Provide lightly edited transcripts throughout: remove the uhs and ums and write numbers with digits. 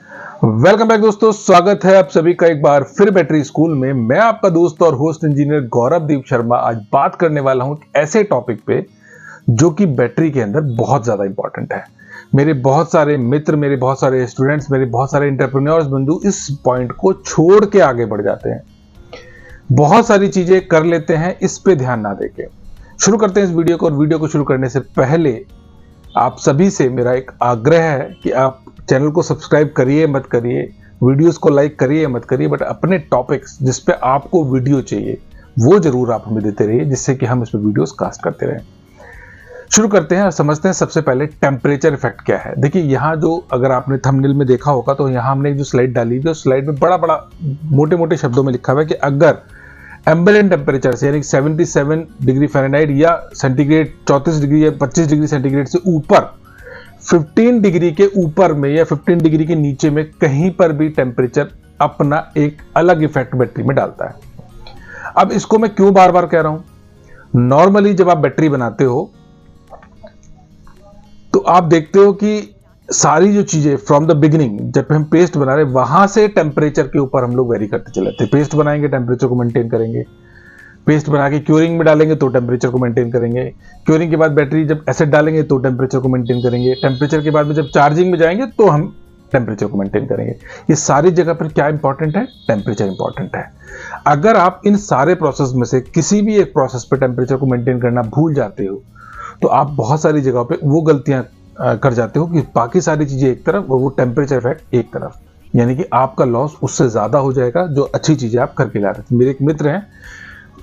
Welcome back दोस्तों, स्वागत है आप सभी का एक बार फिर बैटरी स्कूल में। मैं आपका दोस्त और होस्ट इंजीनियर गौरवदीप शर्मा आज बात करने वाला हूं एक ऐसे टॉपिक पे जो कि बैटरी के अंदर बहुत ज्यादा इंपॉर्टेंट है। मेरे बहुत सारे मित्र, मेरे बहुत सारे स्टूडेंट्स, मेरे बहुत सारे एंटरप्रेन्योर्स बंधु इस पॉइंट को छोड़ के आगे बढ़ जाते हैं, बहुत सारी चीजें कर लेते हैं, इस पे ध्यान ना देके। शुरू करते हैं इस वीडियो को। और वीडियो को शुरू करने से पहले आप सभी से मेरा एक आग्रह है कि आप चैनल को सब्सक्राइब करिए मत करिए, वीडियोस को लाइक करिए मत करिए, बट अपने टॉपिक्स जिस पे आपको वीडियो चाहिए वो जरूर आप हमें देते रहिए, जिससे कि हम इस पे वीडियोस कास्ट करते रहें। शुरू करते हैं और समझते हैं सबसे पहले टेम्परेचर इफेक्ट क्या है। देखिए यहाँ जो, अगर आपने थंबनेल में देखा होगा तो यहाँ हमने जो स्लाइड डाली थी उस स्लाइड में बड़ा बड़ा मोटे मोटे शब्दों में लिखा हुआ है कि अगर एम्बिएंट टेम्परेचर से यानी 77 डिग्री फ़ारेनहाइट या सेंटीग्रेड 34 डिग्री या 25 डिग्री सेंटीग्रेड से ऊपर 15 डिग्री के ऊपर में या 15 डिग्री के नीचे में कहीं पर भी टेम्परेचर अपना एक अलग इफेक्ट बैटरी में डालता है। अब इसको मैं क्यों बार बार कह रहा हूं, नॉर्मली जब आप बैटरी बनाते हो तो आप देखते हो कि सारी जो चीजें फ्रॉम द बिगिनिंग, जब हम पेस्ट बना रहे वहां से टेम्परेचर के ऊपर हम लोग वेरी करते चले जाते हैं। पेस्ट बनाएंगे टेम्परेचर को मेंटेन करेंगे, पेस्ट बना के क्यूरिंग में डालेंगे तो टेम्परेचर को मेंटेन करेंगे, क्यूरिंग के बाद बैटरी जब एसिड डालेंगे तो टेम्परेचर को मेंटेन करेंगे, टेम्परेचर के बाद में जब चार्जिंग में जाएंगे तो हम टेम्परेचर को मेंटेन करेंगे। ये सारी जगह पर क्या इंपॉर्टेंट है? टेम्परेचर इंपॉर्टेंट है। अगर आप इन सारे प्रोसेस में से किसी भी एक प्रोसेस पे टेम्परेचर को मेंटेन करना भूल जाते हो तो आप बहुत सारी जगहों पे वो गलतियां कर जाते हो कि बाकी सारी चीजें एक तरफ और वो टेम्परेचर इफेक्ट एक तरफ, यानी कि आपका लॉस उससे ज्यादा हो जाएगा जो अच्छी चीजें आप करके ला रहे थे। मेरे एक मित्र हैं,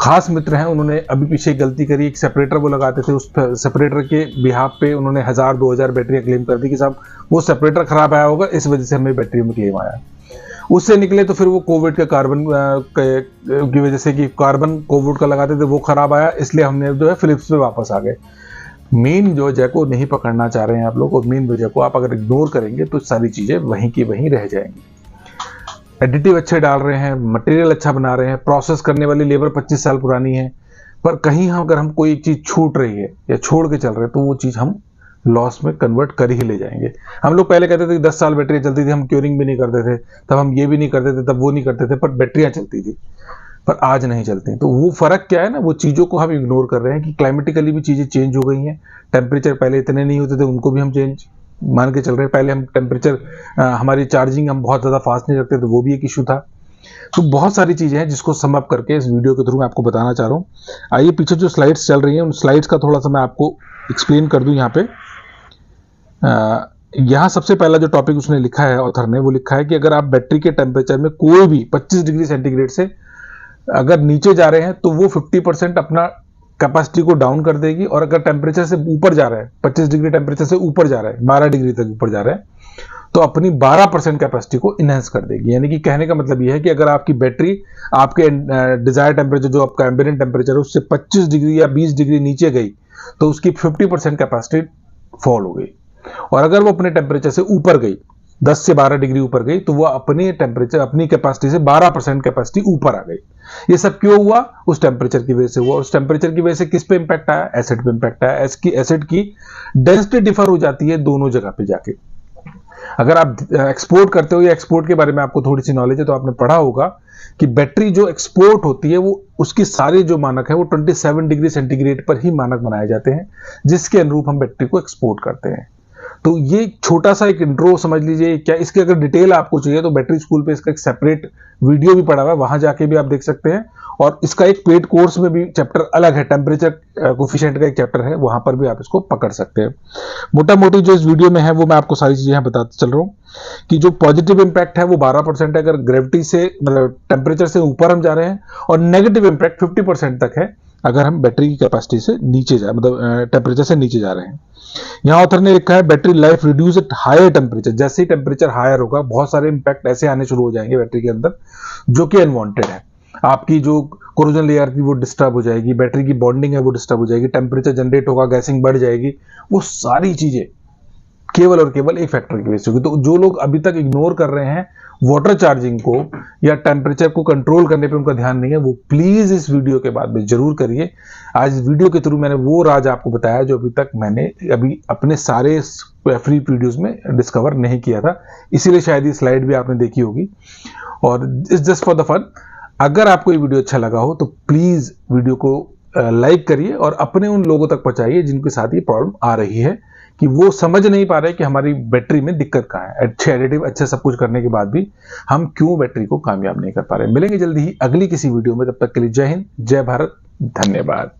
खास मित्र हैं, उन्होंने अभी पीछे गलती करी, एक सेपरेटर वो लगाते थे, उस सेपरेटर के बिहाफ पे उन्होंने 1000-2000 बैटरियां क्लेम कर दी कि साहब वो सेपरेटर खराब आया होगा, इस वजह से हमें बैटरी में क्लेम आया। उससे निकले तो फिर वो कोविड का कार्बन की वजह से कि कार्बन कोविड का लगाते थे वो खराब आया, इसलिए हमने जो है फिलिप्स पे वापस आ गए। मेन जो वजह को नहीं पकड़ना चाह रहे हैं आप लोग, और मेन वजह को आप अगर इग्नोर करेंगे तो सारी चीजें वहीं की वहीं रह जाएंगी। एडिटिव अच्छे डाल रहे हैं, मटेरियल अच्छा बना रहे हैं, प्रोसेस करने वाली लेबर 25 साल पुरानी है, पर कहीं अगर हम कोई चीज छूट रही है या छोड़ के चल रहे हैं तो वो चीज हम लॉस में कन्वर्ट कर ही ले जाएंगे। हम लोग पहले कहते थे कि 10 साल बैटरी चलती थी, हम क्यूरिंग भी नहीं करते थे, तब हम ये भी नहीं करते थे, तब वो नहीं करते थे, पर बैटरियां चलती थी, पर आज नहीं चलती। तो वो फर्क क्या है ना, वो चीजों को हम इग्नोर कर रहे हैं कि क्लाइमेटिकली भी चीजें चेंज हो गई हैं। टेम्परेचर पहले इतने नहीं होते थे, उनको भी हम चेंज मान के चल रहे हैं। पहले हम टेम्परेचर, हमारी चार्जिंग हम बहुत ज्यादा फास्ट नहीं रखते थे, वो भी एक इशू था। तो बहुत सारी चीजें हैं जिसको सम अप करके इस वीडियो के थ्रू मैं आपको बताना चाह रहा हूँ। आइए पीछे जो स्लाइड्स चल रही हैं उन स्लाइड्स का थोड़ा सा मैं आपको एक्सप्लेन कर दूं। यहाँ पे यहाँ सबसे पहला जो टॉपिक उसने लिखा है, ऑथर ने, वो लिखा है कि अगर आप बैटरी के टेम्परेचर में कोई भी 25 डिग्री सेंटीग्रेड से अगर नीचे जा रहे हैं तो वो 50% अपना कैपेसिटी को डाउन कर देगी, और अगर टेम्परेचर से ऊपर जा रहा है, 25 डिग्री टेम्परेचर से ऊपर जा रहा है, 12 डिग्री तक ऊपर जा रहा है, तो अपनी 12% कैपेसिटी को इनहेंस कर देगी। यानी कि कहने का मतलब यह है कि अगर आपकी बैटरी आपके डिजायर टेम्परेचर, जो आपका एम्बिएंट टेम्परेचर है, उससे 25 डिग्री या 20 डिग्री नीचे गई तो उसकी 50% कैपेसिटी फॉल हो गई। और अगर वो अपने टेम्परेचर से ऊपर गई, 10 से 12 डिग्री ऊपर गई, तो वो अपने टेम्परेचर, अपनी कैपेसिटी से 12% कैपेसिटी ऊपर आ गई। ये सब क्यों हुआ? उस टेम्परेचर की वजह से हुआ। उस टेम्परेचर की वजह से किस पे इंपैक्ट आया? एसिड पे इंपैक्ट आया। एसिड की डेंसिटी डिफर हो जाती है दोनों जगह पे जाके। अगर आप एक्सपोर्ट करते हो, या एक्सपोर्ट के बारे में आपको थोड़ी सी नॉलेज है तो आपने पढ़ा होगा कि बैटरी जो एक्सपोर्ट होती है वो उसकी सारी जो मानक है वो 27 डिग्री सेंटीग्रेड पर ही मानक बनाए जाते हैं, जिसके अनुरूप हम बैटरी को एक्सपोर्ट करते हैं। तो ये छोटा सा एक इंट्रो समझ लीजिए। क्या इसके अगर डिटेल आपको चाहिए तो बैटरी स्कूल पे इसका एक सेपरेट वीडियो भी पड़ा हुआ है, वहां जाके भी आप देख सकते हैं। और इसका एक पेड कोर्स में भी चैप्टर अलग है, टेम्परेचर कोफिशिएंट का एक चैप्टर है, वहां पर भी आप इसको पकड़ सकते हैं। मोटा मोटी जो इस वीडियो में है वो मैं आपको सारी चीजें यहाँ बताते चल रहा हूँ कि जो पॉजिटिव इंपैक्ट है वो 12% है अगर ग्रेविटी से, मतलब टेम्परेचर से ऊपर हम जा रहे हैं, और नेगेटिव इंपैक्ट 50% तक है अगर हम बैटरी की कैपेसिटी से नीचे जा, मतलब टेम्परेचर से नीचे जा रहे हैं। यहाँ ऑथर ने लिखा है battery life reduce at higher temperature. जैसे ही टेम्परेचर हायर होगा बहुत सारे इंपैक्ट ऐसे आने शुरू हो जाएंगे बैटरी के अंदर जो कि अनवांटेड है। आपकी जो कोरोजन लेयर थी वो डिस्टर्ब हो जाएगी, बैटरी की बॉन्डिंग है वो डिस्टर्ब हो जाएगी, टेम्परेचर जनरेट होगा, गैसिंग बढ़ जाएगी, वो सारी चीजें केवल और केवल एक फैक्टर की वजह से होगी। तो जो लोग अभी तक इग्नोर कर रहे हैं वाटर चार्जिंग को या टेम्परेचर को कंट्रोल करने पे उनका ध्यान नहीं है, वो प्लीज इस वीडियो के बाद में जरूर करिए। आज इस वीडियो के थ्रू मैंने वो राज आपको बताया जो अभी तक मैंने अपने सारे फ्री वीडियोस में डिस्कवर नहीं किया था, इसीलिए शायद ये स्लाइड भी आपने देखी होगी। और it's just for the fun. अगर आपको ये वीडियो अच्छा लगा हो तो प्लीज वीडियो को लाइक करिए और अपने उन लोगों तक पहुंचाइए जिनके साथ ये प्रॉब्लम आ रही है, कि वो समझ नहीं पा रहे कि हमारी बैटरी में दिक्कत कहाँ है। अच्छे एडिटिव, अच्छे सब कुछ करने के बाद भी हम क्यों बैटरी को कामयाब नहीं कर पा रहे। मिलेंगे जल्दी ही अगली किसी वीडियो में, तब तक के लिए जय हिंद, जय भारत, धन्यवाद।